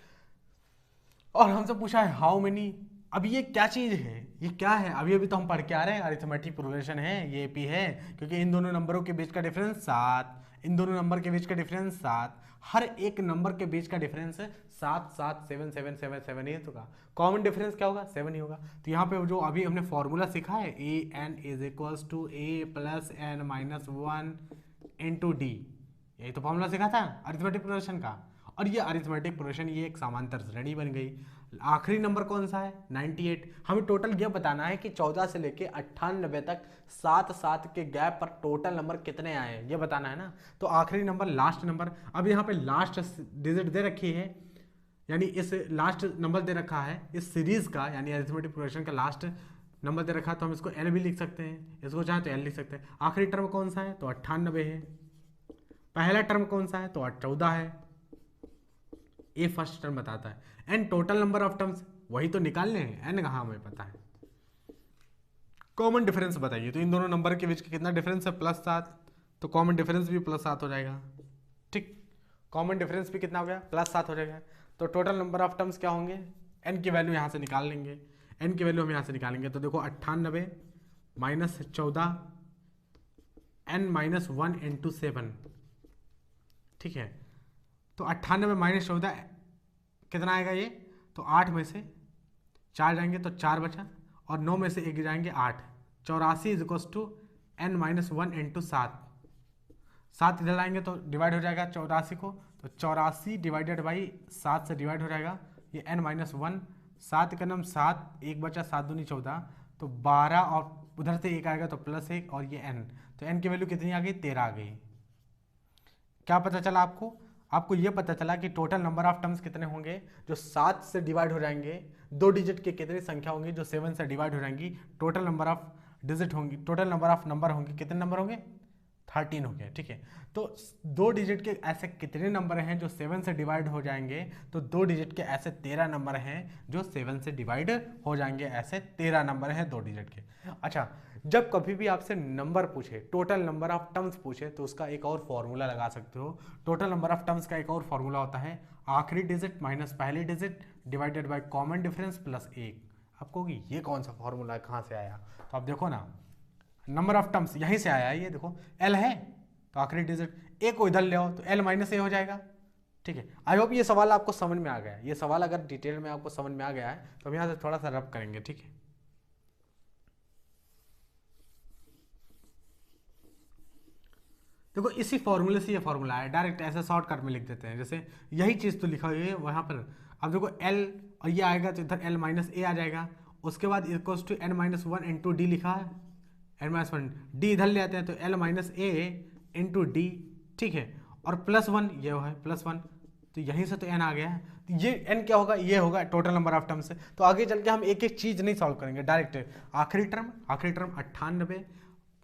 और हमसे पूछा है हाउ मेनी। अब ये क्या चीज है, ये क्या है? अभी अभी तो हम पढ़ के आ रहे हैं, अरिथमेटिक प्रोग्रेशन है, ये एपी है, क्योंकि इन दोनों नंबरों के बीच का डिफरेंस 7, इन दोनों नंबर के बीच का डिफरेंस 7, हर एक नंबर के बीच का डिफरेंस 7 7 7 7 7 7 ही होगा। कॉमन डिफरेंस क्या होगा? 7 ही होगा। तो यहाँ पे जो अभी हमने फॉर्मूला सीखा है, A N is equals to A plus N minus 1 into D, यही तो फॉर्मूला सीखा था अरिथमेटिक प्रोग्रेशन का। और ये अरिथमेटिक प्रोग्रेशन ये एक समांतर श्रेणी बन गई। आखिरी नंबर कौन सा है? 98। हमें टोटल ये बताना है कि 14 से लेके 98 तक 7 7 के गैप पर टोटल नंबर कितने आए हैं, ये बताना है ना। तो आखिरी नंबर, लास्ट नंबर, अब यहाँ पे लास्ट डिजिट दे रखी है, यानी इस लास्ट नंबर दे रखा है इस सीरीज का, यानी अरिथमेटिक प्रोग्रेशन का लास्ट नंबर दे रखा है, तो हम इसको एल भी लिख सकते हैं, इसको चाहे तो एल लिख सकते हैं। आखिरी टर्म कौन सा है? तो 98 है। पहला टर्म कौन सा है? तो 14 है। ये फर्स्ट टर्म बताता है। And total number of terms वही तो निकालने हैं, एन कहाँ हमें पता है। कॉमन डिफरेंस बताइए, तो इन दोनों नंबर के बीच कितना डिफरेंस है? +7, तो कॉमन डिफरेंस भी +7 हो जाएगा। ठीक, कॉमन डिफरेंस भी कितना हो गया? +7 हो जाएगा। तो टोटल नंबर ऑफ टर्म्स क्या होंगे? एन की वैल्यू यहाँ से निकाल लेंगे, एन की वैल्यू हम यहाँ से निकालेंगे। तो देखो 98 माइनस 14 एन माइनस 1 इंटू 7, ठीक है। तो 98 माइनस 14 कितना आएगा ये? तो 8 में से 4 जाएंगे तो 4 बचा, और 9 में से 1 जाएंगे 8। 84 is equals to N minus 1 into 7। 7 इधर लाएंगे तो डिवाइड हो जाएगा 84 को, तो 84 डिवाइडेड बाई 7 से डिवाइड हो जाएगा ये एन माइनस 1। 7 का नाम 7, 1 बचा, 7 दूनी 14, तो 12, और उधर से 1 आएगा तो +1, और ये एन, तो एन की वैल्यू कितनी आ गई? 13 आ गई। क्या पता चला आपको? आपको ये पता चला कि टोटल नंबर ऑफ टर्म्स कितने होंगे जो 7 से डिवाइड हो जाएंगे। 2 डिजिट की कितनी संख्या होंगी जो 7 से डिवाइड हो जाएंगी। टोटल नंबर ऑफ डिजिट होंगी, टोटल नंबर ऑफ नंबर होंगे, कितने नंबर होंगे? 13 हो गया, ठीक है। तो 2 डिजिट के ऐसे कितने नंबर हैं जो 7 से डिवाइड हो जाएंगे? तो 2 डिजिट के ऐसे 13 नंबर हैं जो 7 से डिवाइड हो जाएंगे, ऐसे 13 नंबर हैं 2 डिजिट के। अच्छा, जब कभी भी आपसे नंबर पूछे, टोटल नंबर ऑफ टर्म्स पूछे, तो उसका एक और फॉर्मूला लगा सकते हो। टोटल नंबर ऑफ टर्म्स का एक और फॉर्मूला होता है आखिरी डिजिट माइनस पहली digit divided by common difference plus 1। आपको कि ये कौन सा फॉर्मूला है, कहाँ से आया? तो आप देखो ना, नंबर ऑफ टर्म्स यहीं से आया है, ये देखो एल है तो आखिरी डिजिट ए को इधर ले आओ तो एल माइनस ए हो जाएगा, ठीक है। आई होप ये सवाल आपको समझ में आ गया है। ये सवाल अगर डिटेल में आपको समझ में आ गया है तो हम यहाँ से थोड़ा सा रब करेंगे, ठीक है। देखो इसी फॉर्मूले से ये फॉर्मूला है, डायरेक्ट ऐसे शॉर्टकट में लिख देते हैं। जैसे यही चीज़ तो लिखा हुई है वहाँ पर, अब देखो एल और ये आएगा तो इधर एल माइनस ए आ जाएगा। उसके बाद equals to N minus one into D लिखा है, एन माइनस वन डी इधर ले आते हैं तो एल माइनस ए इंटू डी, ठीक है। और प्लस वन ये है प्लस वन, तो यहीं से तो एन आ गया है। तो ये एन क्या होगा? ये होगा टोटल नंबर ऑफ टर्म्स से। तो आगे चल के हम एक एक चीज़ नहीं सॉल्व करेंगे, डायरेक्ट आखिरी टर्म 98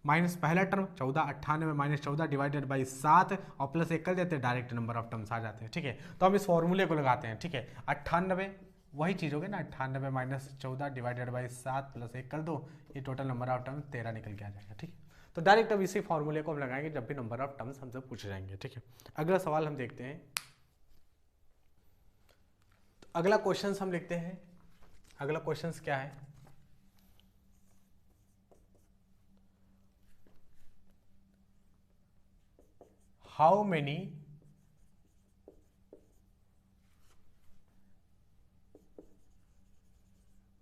माइनस पहला टर्म 14, 98 माइनस 14 डिवाइडेड बाई 7 और प्लस 1 कर देते हैं, डायरेक्ट नंबर ऑफ टर्म्स आ जाते हैं, ठीक है। तो हम इस फॉर्मूले को लगाते हैं, ठीक है। 98 वही चीज़ होगी ना, 98 माइनस 14 डिवाइडेड बाई 7 प्लस 1 कर दो, ये टोटल नंबर ऑफ टर्म्स 13 निकल के आ जाएगा, ठीक है। तो डायरेक्ट अब इसी फॉर्मूले को हम लगाएंगे जब भी नंबर ऑफ टर्म्स हमसे पूछे जाएंगे, ठीक है। अगला सवाल हम देखते हैं। तो अगला क्वेश्चन हम लिखते हैं। अगला क्वेश्चन क्या है? How many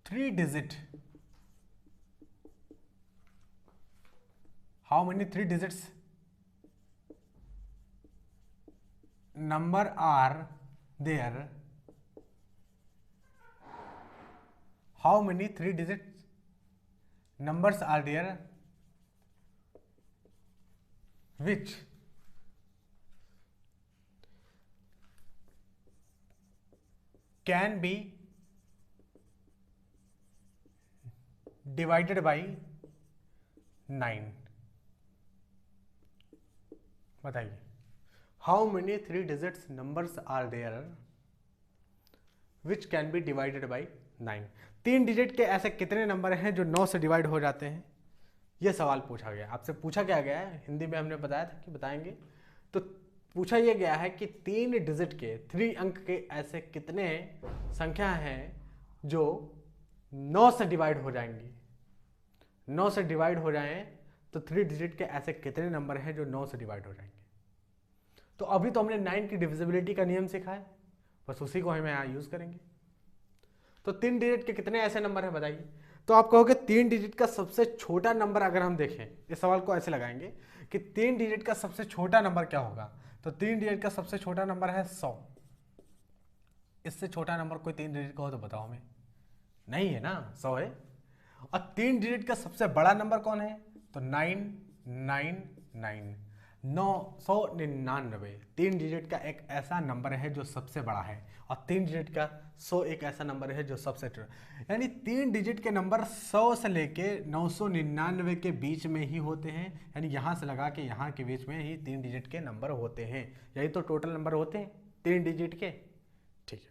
three digit number are there? How many 3-digit numbers are there which can be divided by 9? बताइए, how many 3-digit numbers are there which can be divided by 9? 3 digit के ऐसे कितने number हैं जो 9 से divide हो जाते हैं? ये सवाल पूछा गया, आपसे पूछा क्या गया है, हिंदी में हमने बताया था कि बताएंगे। तो पूछा यह गया है कि 3 डिजिट के 3 अंक के ऐसे कितने संख्या हैं जो 9 से डिवाइड हो जाएंगी। 9 से डिवाइड हो जाएं तो 3 डिजिट के ऐसे कितने नंबर हैं जो 9 से डिवाइड हो जाएंगे। तो अभी तो हमने 9 की डिविजिबिलिटी का नियम सीखा है, बस उसी को हम यहाँ यूज करेंगे। तो 3 डिजिट के कितने ऐसे नंबर हैं बताइए। तो आप कहोगे 3 डिजिट का सबसे छोटा नंबर, अगर हम देखें इस सवाल को ऐसे लगाएंगे कि 3 डिजिट का सबसे छोटा नंबर क्या होगा, तो 3 डिजिट का सबसे छोटा नंबर है 100। इससे छोटा नंबर कोई 3 डिजिट का हो तो बताओ हमें, नहीं है ना, 100 है। और 3 डिजिट का सबसे बड़ा नंबर कौन है, तो 999 999। 3 डिजिट का एक ऐसा नंबर है जो सबसे बड़ा है, और 3 डिजिट का 100 एक ऐसा नंबर है जो सबसे छोटा। यानी 3 डिजिट के नंबर 100 से लेके 999 के बीच में ही होते हैं, यानी यहाँ से लगा के यहाँ के बीच में ही 3 डिजिट के नंबर होते हैं। यही तो टोटल नंबर होते हैं 3 डिजिट के, ठीक है।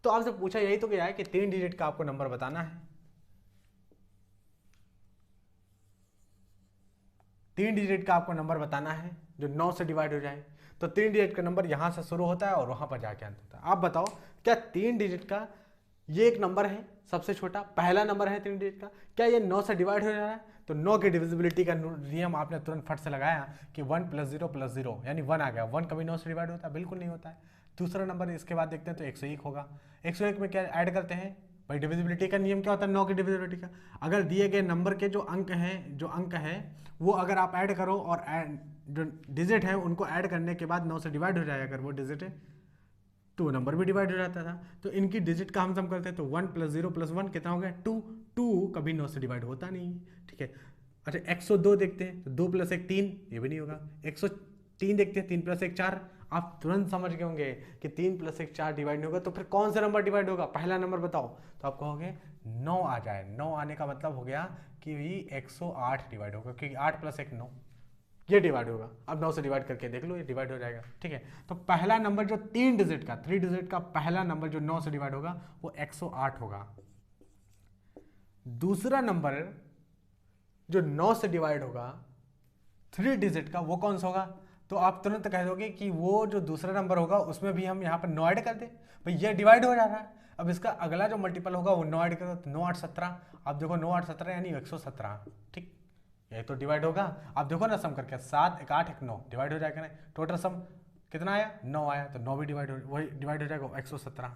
तो आपसे पूछा यही तो गया है कि 3 डिजिट का आपको नंबर बताना है। 3 डिजिट का आपको नंबर बताना है जो 9 से डिवाइड हो जाए। तो 3 डिजिट का नंबर यहाँ से शुरू होता है और वहाँ पर जाके अंत होता है। आप बताओ क्या 3 डिजिट का ये एक नंबर है सबसे छोटा, पहला नंबर है 3 डिजिट का, क्या ये 9 से डिवाइड हो जा रहा है? तो 9 की डिविजिबिलिटी का नियम आपने तुरंत फट से लगाया कि 1 + 0 + 0 यानी 1 आ गया। 1 कभी 9 से डिवाइड होता है? बिल्कुल नहीं होता है। दूसरा नंबर इसके बाद देखते हैं तो 101 होगा। 101 में क्या ऐड करते हैं भाई, डिविजिबिलिटी का नियम क्या होता है 9 की डिविजिबिलिटी का, अगर दिए गए नंबर के जो अंक हैं वो अगर आप ऐड करो और जो डिजिट है उनको ऐड करने के बाद 9 से डिवाइड हो जाए, अगर वो डिजिट है तो नंबर भी डिवाइड हो जाता था। तो इनकी डिजिट का हम सम करते हैं तो 1 + 0 + 1 कितना हो गया 2। 2 कभी 9 से डिवाइड होता नहीं, ठीक है। अच्छा 102 देखते हैं तो 2 + 1 3, ये भी नहीं होगा। 103 देखते हैं 3 + 1 4, आप तुरंत समझ गए होंगे कि 3 + 1 4 डिवाइड नहीं होगा। तो फिर कौन सा नंबर डिवाइड होगा, पहला नंबर बताओ। तो आप कहोगे 9 आ जाए। 9 आने का मतलब हो गया कि 108 डिवाइड होगा, क्योंकि 8 + 1 9, ये डिवाइड होगा। अब 9 से डिवाइड करके देख लो, ये डिवाइड हो जाएगा। ठीक है, तो पहला नंबर जो 3 डिजिट का 3 डिजिट का पहला नंबर जो 9 से डिवाइड होगा वो 108 होगा। दूसरा नंबर जो 9 से डिवाइड होगा 3 डिजिट का वो कौन सा होगा? तो आप तुरंत कह दोगे कि वो जो दूसरा नंबर होगा उसमें भी हम यहाँ पर 9 ऐड कर दें। भाई ये डिवाइड हो जा रहा है। अब इसका अगला जो मल्टीपल होगा वो 9 ऐड करो, तो 9 8 17। आप देखो 9 8 17 यानी 117। ठीक, ये तो डिवाइड होगा। आप देखो ना सम करके 7 1 8 1 9 डिवाइड हो जाएगा ना। टोटल सम कितना आया? 9 आया, तो 9 भी डिवाइड हो, वही डिवाइड हो जाएगा 117।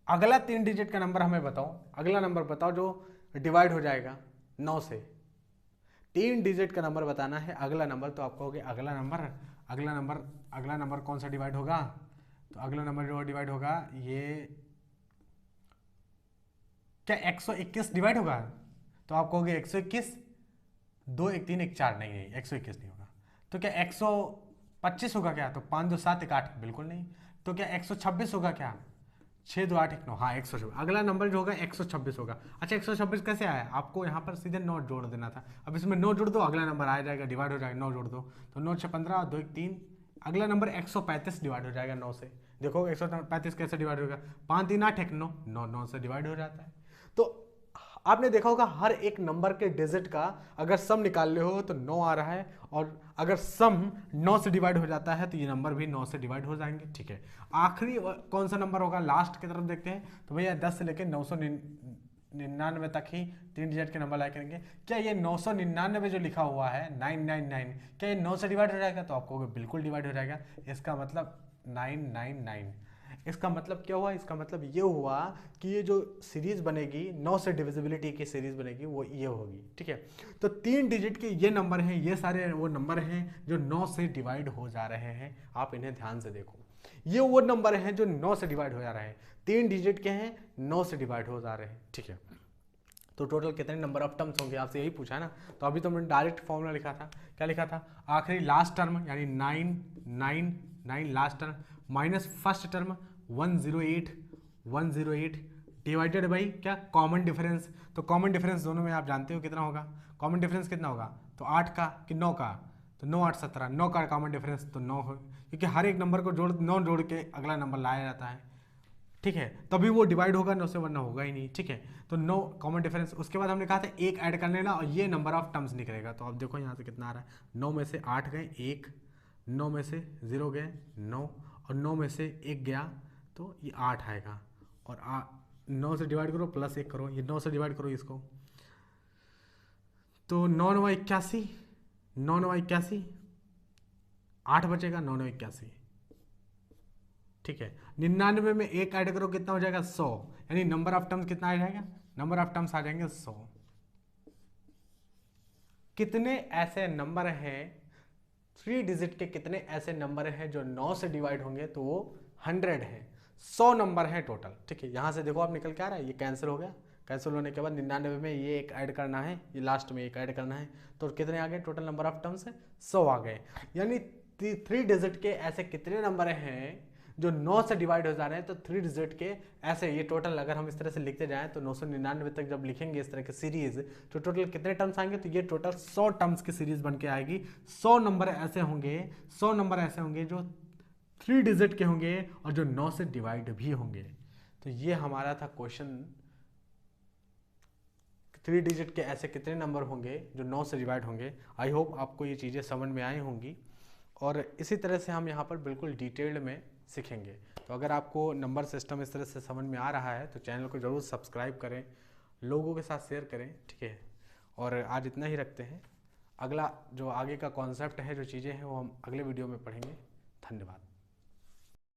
अगला 3 डिजिट का नंबर हमें बताओ, अगला नंबर बताओ जो डिवाइड हो जाएगा 9 से। 3 डिजिट का नंबर बताना है अगला नंबर। तो आप कहोगे अगला नंबर कौन सा डिवाइड होगा? तो अगला नंबर जो डिवाइड होगा ये क्या 121 डिवाइड होगा? तो आप कहोगे 121, 2 1 3 1 4, नहीं 121 नहीं होगा। तो क्या 125 होगा क्या? तो 5 2 7 1 8, बिल्कुल नहीं। तो क्या 126 होगा क्या? 6 2 8 1 9, हाँ 126। अगला नंबर जो होगा 126 होगा। अच्छा 126 कैसे आया? आपको यहाँ पर सीधे 9 जोड़ देना था। अब इसमें 9 जोड़ दो, अगला नंबर आ जाएगा, डिवाइड हो जाएगा। 9 जोड़ दो तो 9 6 15, 2 1 3। अगला नंबर 135 डिवाइड हो जाएगा 9 से। देखो 135 कैसे डिवाइड होगा? 5 3 8 1 9, 9 से डिवाइड हो जाता है। तो आपने देखा होगा हर एक नंबर के डिजिट का अगर सम निकाल ले हो तो 9 आ रहा है, और अगर सम 9 से डिवाइड हो जाता है तो ये नंबर भी 9 से डिवाइड हो जाएंगे। ठीक है, आखिरी कौन सा नंबर होगा? लास्ट की तरफ देखते हैं। तो भैया 10 से लेकर 999 तक ही 3 डिजिट के नंबर लाया करेंगे। क्या ये 999 जो लिखा हुआ है 999, क्या ये 9 से डिवाइड हो जाएगा? तो आपको बिल्कुल डिवाइड हो जाएगा। इसका मतलब 999। इसका मतलब क्या हुआ? इसका मतलब ये हुआ कि ये जो सीरीज बनेगी 9 से डिविजिबिलिटी की सीरीज बनेगी वो ये होगी। ठीक है, तो 3 डिजिट के ये नंबर हैं, ये सारे वो नंबर हैं जो 9 से डिवाइड हो जा रहे हैं। आप इन्हें ध्यान से देखो, ये वो नंबर हैं जो 9 से डिवाइड हो जा रहे हैं। 3 डिजिट के हैं, 9 से डिवाइड हो जा रहे हैं। ठीक है, तो टोटल कितने नंबर ऑफ टर्म्स होंगे आपसे यही पूछा ना। तो अभी तो मैंने डायरेक्ट फॉर्मूला लिखा था। क्या लिखा था? आखिरी लास्ट टर्म यानी 999 last term minus first term 108 divided by क्या? Common difference. तो कॉमन डिफरेंस दोनों में आप जानते हो कितना होगा? कॉमन डिफरेंस कितना होगा? तो 8 का कि 9 का? तो 9 8 17, 9 का कॉमन डिफरेंस तो 9 हो, क्योंकि हर एक नंबर को 9 जोड़ के अगला नंबर लाया जाता है। ठीक है, तभी वो डिवाइड होगा 9 से, वरना होगा ही नहीं। ठीक है, तो 9 कॉमन डिफरेंस। उसके बाद हमने कहा था 1 ऐड कर लेना और ये नंबर ऑफ टर्म्स निकलेगा। तो अब देखो यहाँ से कितना आ रहा है? 9 में से 8 गए 1, 9 में से 0 गए 9, और 9 में से 1 गया तो ये 8 आएगा। और 9 से डिवाइड करो प्लस 1 करो, ये 9 से डिवाइड करो इसको, तो 9 9 81, 9 9 81, 8 बचेगा 9 9 81। ठीक है, 99 में 1 ऐड करो कितना हो जाएगा? 100, यानी नंबर ऑफ टर्म्स कितना आ जाएगा? नंबर ऑफ टर्म्स आ जाएंगे 100। कितने ऐसे नंबर हैं 3 डिजिट के, कितने ऐसे नंबर हैं जो 9 से डिवाइड होंगे? तो वो 100 है। 100 नंबर हैं टोटल। ठीक है, यहाँ से देखो आप निकल के आ रहा है, ये कैंसिल हो गया। कैंसिल होने के बाद 99 में ये 1 ऐड करना है, ये लास्ट में 1 ऐड करना है, तो कितने आ गए? टोटल नंबर ऑफ टर्म्स है 100 आ गए। यानी 3 डिजिट के ऐसे कितने नंबर हैं जो 9 से डिवाइड हो जा रहे हैं? तो 3 डिजिट के ऐसे ये टोटल अगर हम इस तरह से लिखते जाएं तो 999 तक जब लिखेंगे इस तरह की सीरीज, तो टोटल कितने टर्म्स आएंगे? तो ये टोटल 100 टर्म्स की सीरीज बन के आएगी। 100 नंबर ऐसे होंगे, 100 नंबर ऐसे होंगे जो 3 डिजिट के होंगे और जो 9 से डिवाइड भी होंगे। तो ये हमारा था क्वेश्चन, 3 डिजिट के ऐसे कितने नंबर होंगे जो 9 से डिवाइड होंगे। आई होप आपको ये चीज़ें समझ में आई होंगी, और इसी तरह से हम यहाँ पर बिल्कुल डिटेल्ड में सीखेंगे। तो अगर आपको नंबर सिस्टम इस तरह से समझ में आ रहा है तो चैनल को ज़रूर सब्सक्राइब करें, लोगों के साथ शेयर करें। ठीक है, और आज इतना ही रखते हैं। अगला जो आगे का कॉन्सेप्ट है, जो चीज़ें हैं, वो हम अगले वीडियो में पढ़ेंगे। धन्यवाद।